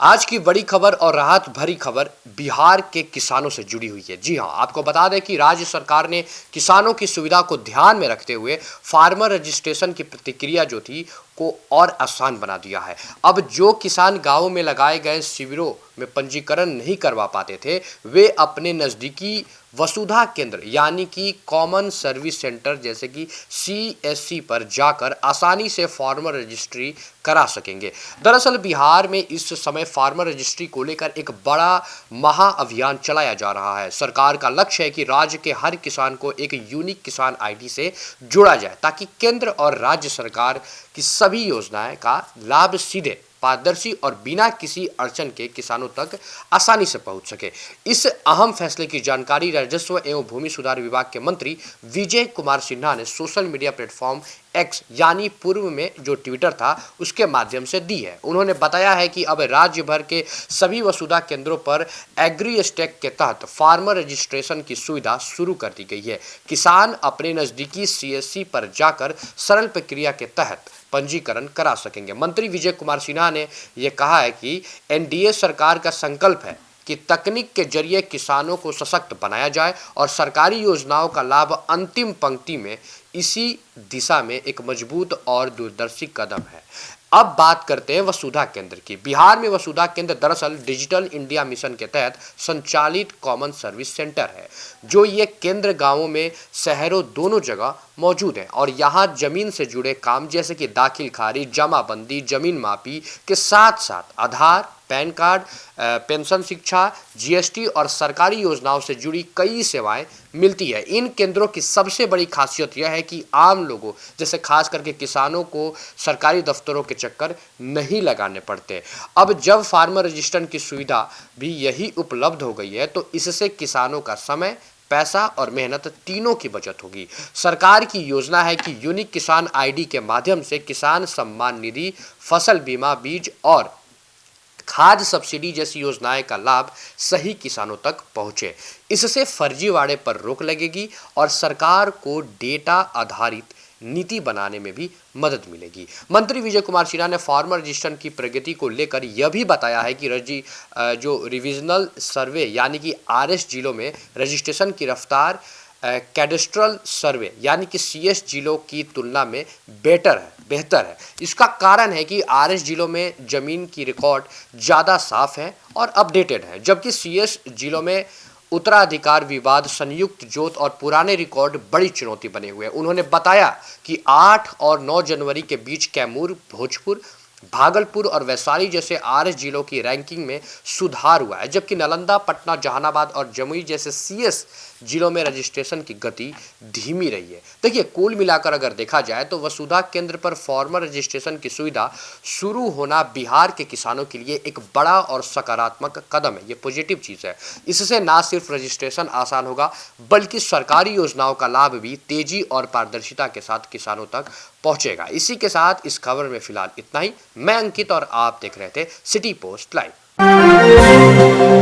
आज की बड़ी खबर और राहत भरी खबर बिहार के किसानों से जुड़ी हुई है। जी हां, आपको बता दें कि राज्य सरकार ने किसानों की सुविधा को ध्यान में रखते हुए फार्मर रजिस्ट्रेशन की प्रक्रिया जो थी को और आसान बना दिया है। अब जो किसान गांवों में लगाए गए शिविरों में पंजीकरण नहीं करवा पाते थे, वे अपने नजदीकी वसुधा केंद्र यानी कि कॉमन सर्विस सेंटर जैसे कि सीएससी पर जाकर आसानी से फार्मर रजिस्ट्री करा सकेंगे। दरअसल बिहार में इस समय फार्मर रजिस्ट्री को लेकर एक बड़ा महाअभियान चलाया जा रहा है। सरकार का लक्ष्य है कि राज्य के हर किसान को एक यूनिक किसान आईडी से जोड़ा जाए ताकि केंद्र और राज्य सरकार की सभी योजनाएं का लाभ सीधे पारदर्शी और बिना किसी अड़चन के किसानों तक आसानी से पहुंच सके। इस अहम फैसले की जानकारी राजस्व एवं भूमि सुधार विभाग के मंत्री विजय कुमार सिन्हा ने सोशल मीडिया प्लेटफॉर्म एक्स यानी पूर्व में जो ट्विटर था उसके माध्यम से दी है। उन्होंने बताया है कि अब राज्य भर के सभी वसुधा केंद्रों पर एग्री स्टैक के तहत फार्मर रजिस्ट्रेशन की सुविधा शुरू कर दी गई है। किसान अपने नजदीकी सीएससी पर जाकर सरल प्रक्रिया के तहत पंजीकरण करा सकेंगे। मंत्री विजय कुमार सिन्हा ने यह कहा है कि एनडीए सरकार का संकल्प है कि तकनीक के जरिए किसानों को सशक्त बनाया जाए और सरकारी योजनाओं का लाभ अंतिम पंक्ति में इसी दिशा में एक मजबूत और दूरदर्शी कदम है। अब बात करते हैं वसुधा केंद्र की। बिहार में वसुधा केंद्र दरअसल डिजिटल इंडिया मिशन के तहत संचालित कॉमन सर्विस सेंटर है। जो ये केंद्र गांवों में शहरों दोनों जगह मौजूद है और यहाँ जमीन से जुड़े काम जैसे कि दाखिल खारिज, जमाबंदी, जमीन मापी के साथ साथ आधार, पैन कार्ड, पेंशन, शिक्षा, जीएसटी और सरकारी योजनाओं से जुड़ी कई सेवाएं मिलती है। इन केंद्रों की सबसे बड़ी खासियत यह है कि आम लोगों जैसे खास करके किसानों को सरकारी दफ्तरों के चक्कर नहीं लगाने पड़ते। अब जब फार्मर रजिस्ट्रेशन की सुविधा भी यही उपलब्ध हो गई है तो इससे किसानों का समय, पैसा और मेहनत तीनों की बचत होगी। सरकार की योजना है कि यूनिक किसान आईडी के माध्यम से किसान सम्मान निधि, फसल बीमा, बीज और खाद सब्सिडी जैसी योजनाएं का लाभ सही किसानों तक पहुंचे। इससे फर्जीवाड़े पर रोक लगेगी और सरकार को डेटा आधारित नीति बनाने में भी मदद मिलेगी। मंत्री विजय कुमार सिन्हा ने फार्मर रजिस्ट्रेशन की प्रगति को लेकर यह भी बताया है कि जो रिविजनल सर्वे यानी कि आरएस जिलों में रजिस्ट्रेशन की रफ्तार कैडेस्ट्रल सर्वे यानी कि सीएस जिलों की तुलना में बेहतर है। इसका कारण है कि आरएस जिलों में जमीन की रिकॉर्ड ज़्यादा साफ है और अपडेटेड है, जबकि सीएस जिलों में उत्तराधिकार विवाद, संयुक्त जोत और पुराने रिकॉर्ड बड़ी चुनौती बने हुए हैं। उन्होंने बताया कि 8 और 9 जनवरी के बीच कैमूर, भोजपुर, भागलपुर और वैशाली जैसे 8 जिलों की रैंकिंग में सुधार हुआ है, जबकि नालंदा, पटना, जहानाबाद और जमुई जैसे सीएस जिलों में रजिस्ट्रेशन की गति धीमी रही है। देखिए, कुल मिलाकर अगर देखा जाए तो वसुधा केंद्र पर फार्मर रजिस्ट्रेशन की सुविधा शुरू होना बिहार के किसानों के लिए एक बड़ा और सकारात्मक कदम है। ये पॉजिटिव चीज़ है। इससे ना सिर्फ रजिस्ट्रेशन आसान होगा बल्कि सरकारी योजनाओं का लाभ भी तेजी और पारदर्शिता के साथ किसानों तक पहुंचेगा। इसी के साथ इस खबर में फिलहाल इतना ही। मैं अंकित और आप देख रहे थे सिटी पोस्ट लाइव।